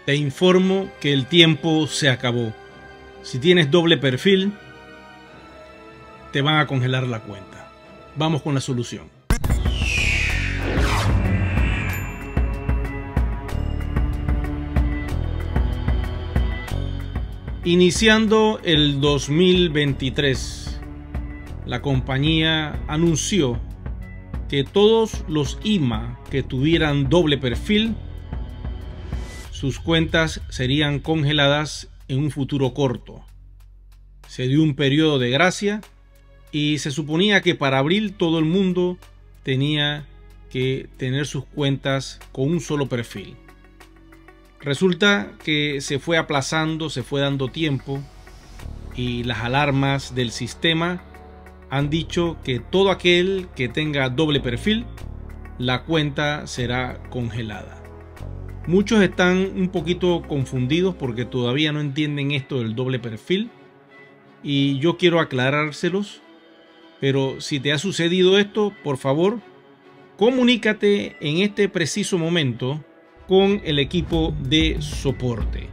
Te informo que el tiempo se acabó. Si tienes doble perfil, te van a congelar la cuenta. Vamos con la solución. Iniciando el 2023, la compañía anunció que todos los IMA que tuvieran doble perfil, sus cuentas serían congeladas en un futuro corto. Se dio un periodo de gracia y se suponía que para abril todo el mundo tenía que tener sus cuentas con un solo perfil. Resulta que se fue aplazando, se fue dando tiempo y las alarmas del sistema han dicho que todo aquel que tenga doble perfil, la cuenta será congelada. Muchos están un poquito confundidos porque todavía no entienden esto del doble perfil y yo quiero aclarárselos, pero si te ha sucedido esto, por favor, comunícate en este preciso momento con el equipo de soporte.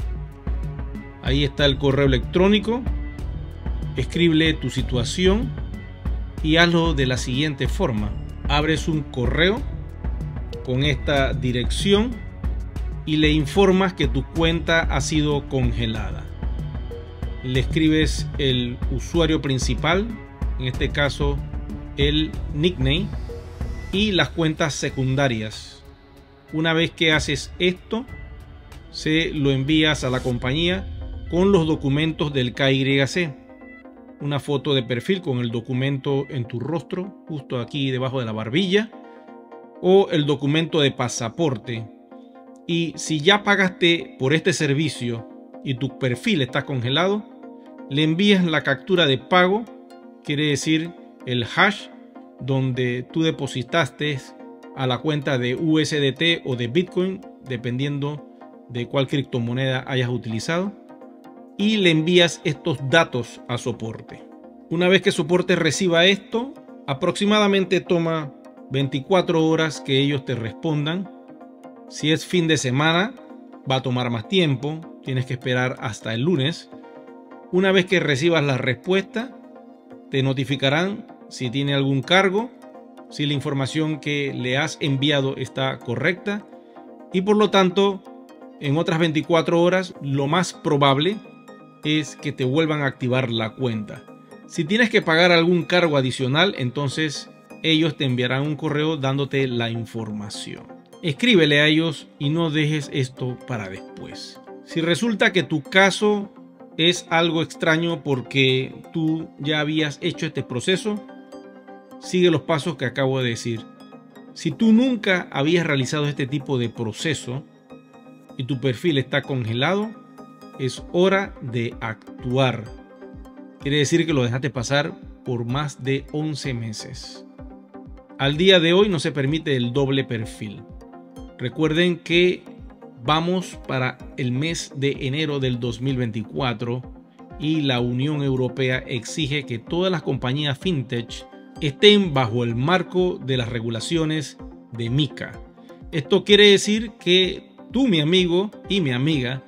Ahí está el correo electrónico, escríbele tu situación y hazlo de la siguiente forma. Abres un correo con esta dirección y le informas que tu cuenta ha sido congelada. Le escribes el usuario principal, en este caso el nickname, y las cuentas secundarias. Una vez que haces esto, se lo envías a la compañía con los documentos del KYC. Una foto de perfil con el documento en tu rostro, justo aquí debajo de la barbilla, o el documento de pasaporte. Y si ya pagaste por este servicio y tu perfil está congelado, le envías la captura de pago, quiere decir el hash donde tú depositaste a la cuenta de USDT o de Bitcoin, dependiendo de cuál criptomoneda hayas utilizado, y le envías estos datos a soporte. Una vez que soporte reciba esto, aproximadamente toma 24 horas que ellos te respondan. Si es fin de semana, va a tomar más tiempo, tienes que esperar hasta el lunes. Una vez que recibas la respuesta, te notificarán si tiene algún cargo, si la información que le has enviado está correcta y por lo tanto, en otras 24 horas, lo más probable es que te vuelvan a activar la cuenta. Si tienes que pagar algún cargo adicional, entonces ellos te enviarán un correo dándote la información. Escríbele a ellos y no dejes esto para después. Si resulta que tu caso es algo extraño porque tú ya habías hecho este proceso, sigue los pasos que acabo de decir. Si tú nunca habías realizado este tipo de proceso y tu perfil está congelado, es hora de actuar. Quiere decir que lo dejaste pasar por más de 11 meses. Al día de hoy no se permite el doble perfil. Recuerden que vamos para el mes de enero del 2024 y la Unión Europea exige que todas las compañías fintech estén bajo el marco de las regulaciones de MiCA. Esto quiere decir que tú, mi amigo y mi amiga,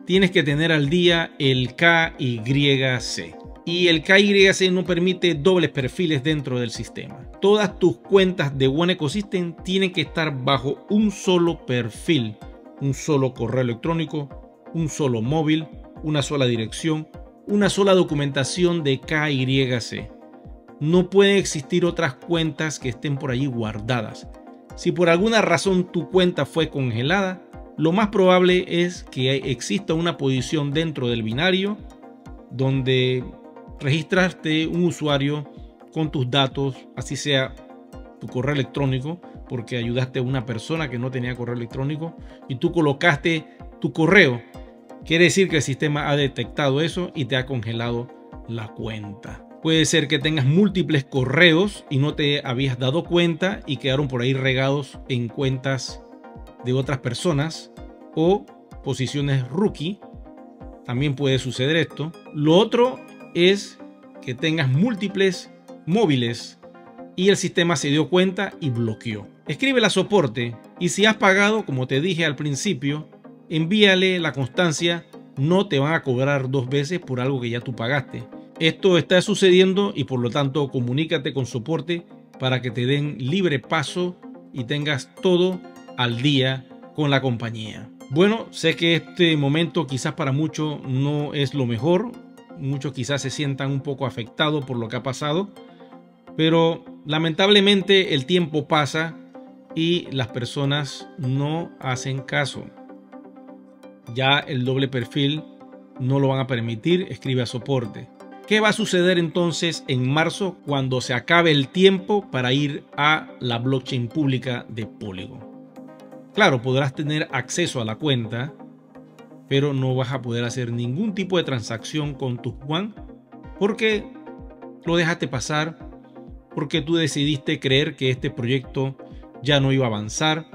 tienes que tener al día el KYC. Y el KYC no permite dobles perfiles dentro del sistema. Todas tus cuentas de One Ecosystem tienen que estar bajo un solo perfil, un solo correo electrónico, un solo móvil, una sola dirección, una sola documentación de KYC. No pueden existir otras cuentas que estén por allí guardadas. Si por alguna razón tu cuenta fue congelada, lo más probable es que exista una posición dentro del binario donde registraste un usuario con tus datos, así sea tu correo electrónico, porque ayudaste a una persona que no tenía correo electrónico y tú colocaste tu correo. Quiere decir que el sistema ha detectado eso y te ha congelado la cuenta. Puede ser que tengas múltiples correos y no te habías dado cuenta y quedaron por ahí regados en cuentas de otras personas o posiciones rookie. También puede suceder esto. Lo otro es que tengas múltiples móviles y el sistema se dio cuenta y bloqueó. Escríbele a soporte y si has pagado, como te dije al principio, envíale la constancia. No te van a cobrar 2 veces por algo que ya tú pagaste. Esto está sucediendo y por lo tanto comunícate con soporte para que te den libre paso y tengas todo al día con la compañía. Bueno, sé que este momento quizás para muchos no es lo mejor. Muchos quizás se sientan un poco afectados por lo que ha pasado. Pero lamentablemente el tiempo pasa y las personas no hacen caso. Ya el doble perfil no lo van a permitir. Escribe a soporte. ¿Qué va a suceder entonces en marzo cuando se acabe el tiempo para ir a la blockchain pública de Polygon? Claro, podrás tener acceso a la cuenta, pero no vas a poder hacer ningún tipo de transacción con tus WAN porque lo dejaste pasar, porque tú decidiste creer que este proyecto ya no iba a avanzar,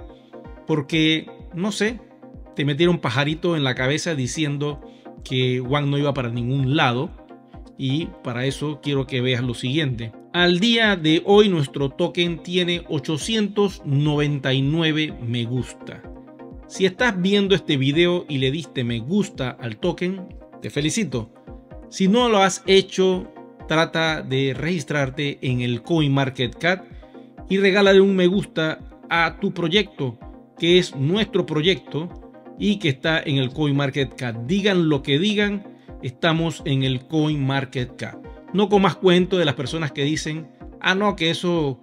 porque, no sé, te metieron un pajarito en la cabeza diciendo que WAN no iba para ningún lado. Y para eso quiero que veas lo siguiente. Al día de hoy nuestro token tiene 899 me gusta. Si estás viendo este video y le diste me gusta al token, te felicito. Si no lo has hecho, trata de registrarte en el CoinMarketCap y regálale un me gusta a tu proyecto, que es nuestro proyecto y que está en el CoinMarketCap. Digan lo que digan, estamos en el CoinMarketCap. No comas cuento de las personas que dicen, ah no, que eso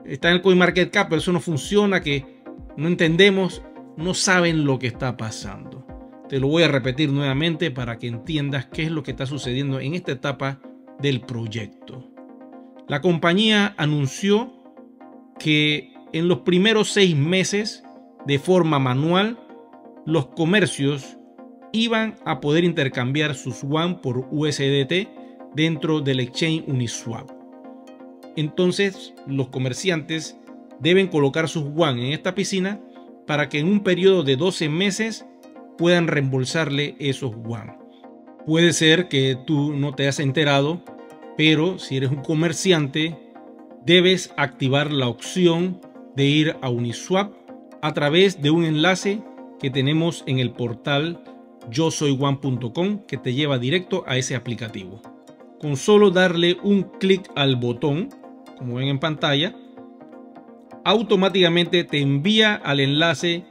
está en el CoinMarketCap, pero eso no funciona, que no entendemos. No saben lo que está pasando. Te lo voy a repetir nuevamente para que entiendas qué es lo que está sucediendo en esta etapa del proyecto. La compañía anunció que en los primeros 6 meses, de forma manual, los comercios iban a poder intercambiar sus WAN por USDT dentro del exchange Uniswap. Entonces, los comerciantes deben colocar sus WAN en esta piscina para que en un periodo de 12 meses puedan reembolsarle esos WAN. Puede ser que tú no te hayas enterado, pero si eres un comerciante, debes activar la opción de ir a Uniswap a través de un enlace que tenemos en el portal yosoywan.com que te lleva directo a ese aplicativo. Con solo darle un clic al botón, como ven en pantalla, automáticamente te envía al enlace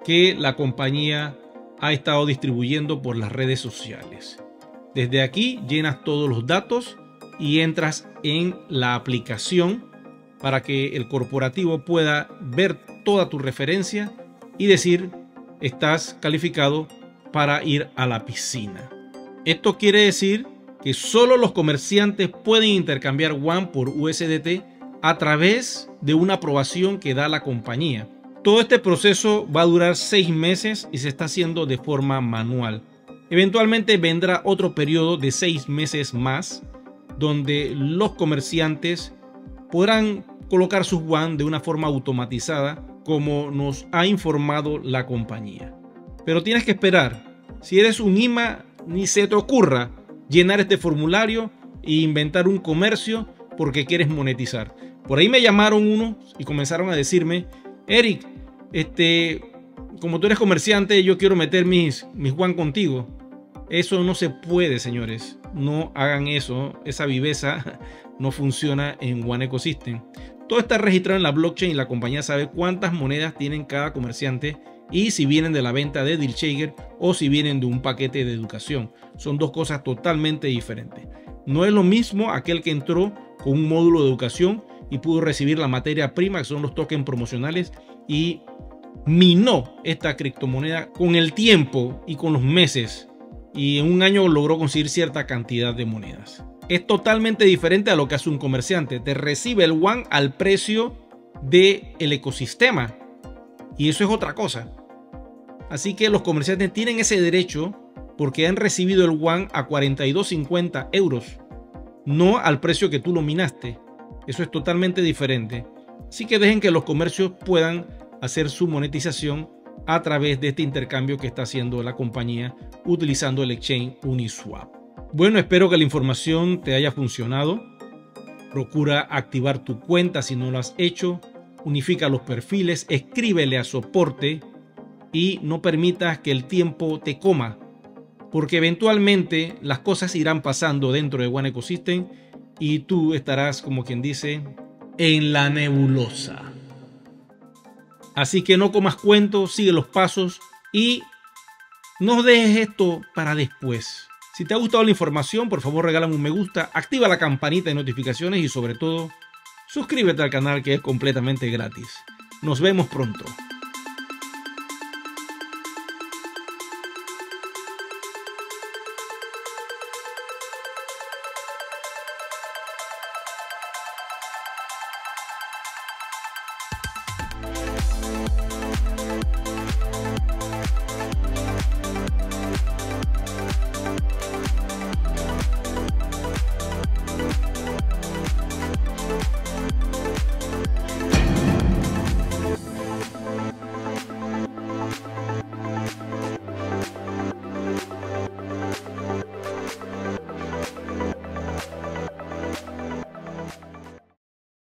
que la compañía ha estado distribuyendo por las redes sociales. Desde aquí llenas todos los datos y entras en la aplicación para que el corporativo pueda ver toda tu referencia y decir estás calificado para ir a la piscina. Esto quiere decir que solo los comerciantes pueden intercambiar WAN por USDT a través de una aprobación que da la compañía. Todo este proceso va a durar 6 meses y se está haciendo de forma manual. Eventualmente vendrá otro periodo de 6 meses más donde los comerciantes podrán colocar sus WAN de una forma automatizada como nos ha informado la compañía. Pero tienes que esperar. Si eres un IMA, ni se te ocurra llenar este formulario e inventar un comercio porque quieres monetizar. Por ahí me llamaron unos y comenzaron a decirme, Eric, como tú eres comerciante, yo quiero meter mis WAN contigo. Eso no se puede, señores. No hagan eso. Esa viveza no funciona en One Ecosystem. Todo está registrado en la blockchain y la compañía sabe cuántas monedas tienen cada comerciante y si vienen de la venta de DealShaker o si vienen de un paquete de educación. Son dos cosas totalmente diferentes. No es lo mismo aquel que entró con un módulo de educación y pudo recibir la materia prima, que son los tokens promocionales, y minó esta criptomoneda con el tiempo y con los meses, y en un año logró conseguir cierta cantidad de monedas. Es totalmente diferente a lo que hace un comerciante. Te recibe el WAN al precio del ecosistema y eso es otra cosa. Así que los comerciantes tienen ese derecho porque han recibido el WAN a 42.50 euros, no al precio que tú lo minaste. Eso es totalmente diferente. Así que dejen que los comercios puedan hacer su monetización a través de este intercambio que está haciendo la compañía utilizando el exchange Uniswap. Bueno, espero que la información te haya funcionado. Procura activar tu cuenta si no lo has hecho. Unifica los perfiles, escríbele a soporte y no permitas que el tiempo te coma, porque eventualmente las cosas irán pasando dentro de One Ecosystem y tú estarás, como quien dice, en la nebulosa. Así que no comas cuentos, sigue los pasos y no dejes esto para después. Si te ha gustado la información, por favor regálame un me gusta, activa la campanita de notificaciones y sobre todo, suscríbete al canal, que es completamente gratis. Nos vemos pronto.